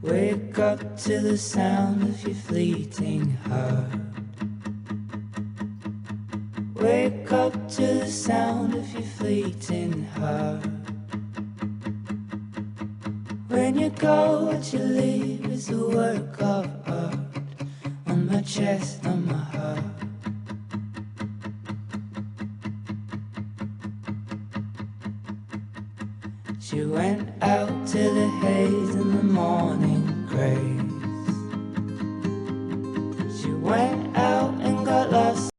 Wake up to the sound of your fleeting heart. Wake up to the sound of your fleeting heart. When you go, what you leave is a work of art. On my chest, on my heart. She went out to the haze in the morning grace. She went out and got lost.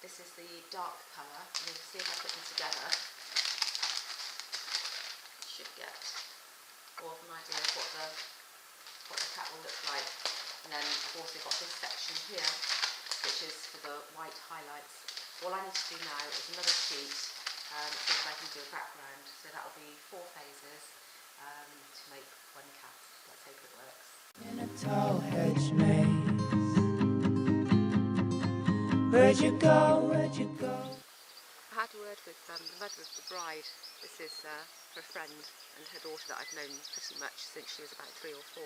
This is the dark colour, and you can see if I put them together, you should get more of an idea of what the cat will look like. And then I've also got this section here, which is for the white highlights. All I need to do now is another sheet so that I can do a background. So that will be 4 phases to make one cat. Let's hope it works. In a tall hedge maze. Where'd you go? Where'd you go? I had a word with the mother of the bride. This is for a friend and her daughter that I've known pretty much since she was about 3 or 4.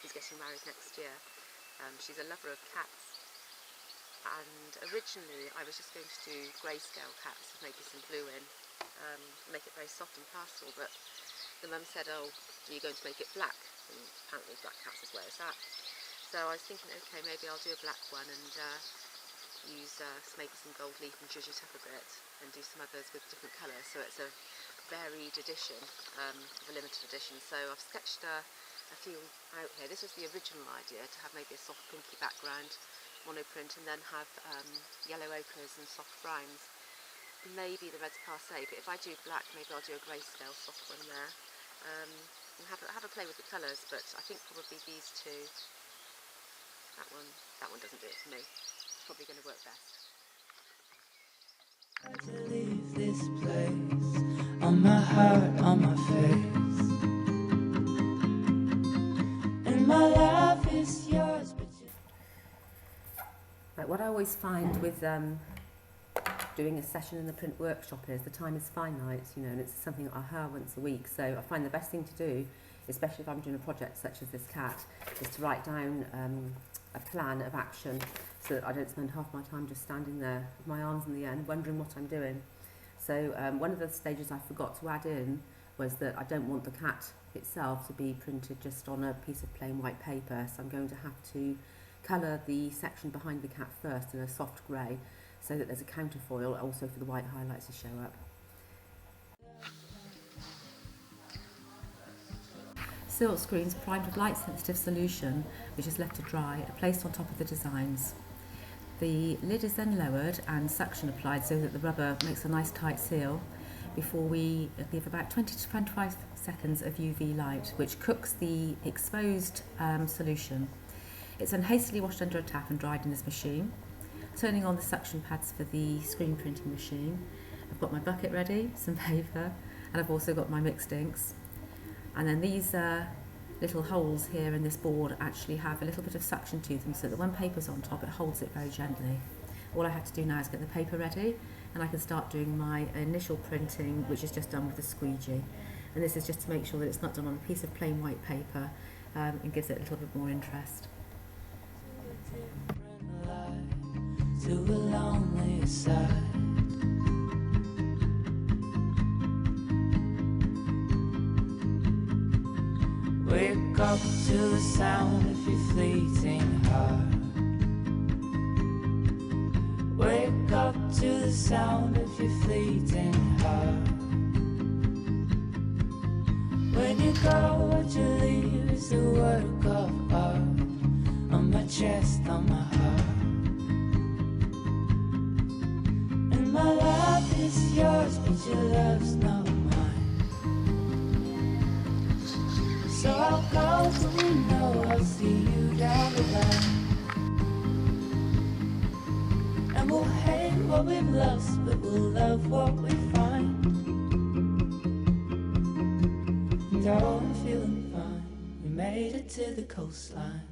She's getting married next year. She's a lover of cats. And originally I was just going to do grayscale cats with maybe some blue in, make it very soft and pastoral, but the mum said, oh, are you going to make it black? And apparently black cats as well as that. So I was thinking, okay, maybe I'll do a black one and use maybe some gold leaf and zhuzh it up a bit and do some others with different colours. So it's a varied edition, a limited edition. So I've sketched a few out here. This was the original idea, to have maybe a soft pinky background, monoprint, and then have yellow ochres and soft browns. Maybe the red's passé, but if I do black, maybe I'll do a grayscale soft one there. And have a play with the colours, but I think probably these two. That one doesn't do it for me. It's probably going to work best. To leave this place, on my heart, on my face, and my life is yours, but you... Right, what I always find with doing a session in the print workshop is the time is finite, you know, and it's something I have once a week. So I find the best thing to do, especially if I'm doing a project such as this cat, is to write down a plan of action so that I don't spend half my time just standing there with my arms in the air wondering what I'm doing. So one of the stages I forgot to add in was that I don't want the cat itself to be printed just on a piece of plain white paper, so I'm going to have to colour the section behind the cat first in a soft grey so that there's a counterfoil also for the white highlights to show up. Silk screens primed with light sensitive solution which is left to dry are placed on top of the designs. The lid is then lowered and suction applied so that the rubber makes a nice tight seal before we give about 20 to 25 seconds of UV light, which cooks the exposed solution. It's then hastily washed under a tap and dried in this machine. Turning on the suction pads for the screen printing machine. I've got my bucket ready, some paper, and I've also got my mixed inks. And then these little holes here in this board actually have a little bit of suction to them so that when paper's on top it holds it very gently. All I have to do now is get the paper ready and I can start doing my initial printing, which is just done with a squeegee. And this is just to make sure that it's not done on a piece of plain white paper and gives it a little bit more interest. To a lonely side. Wake up to the sound of your fleeting heart. Wake up to the sound of your fleeting heart. When you go, what you leave is a work of art. On my chest, on my heart. And my life is yours, but your love's not mine. So I'll go till we know I'll see you down the line. And we'll hate what we've lost, but we'll love what we find. And oh, I'm feeling fine. We made it to the coastline.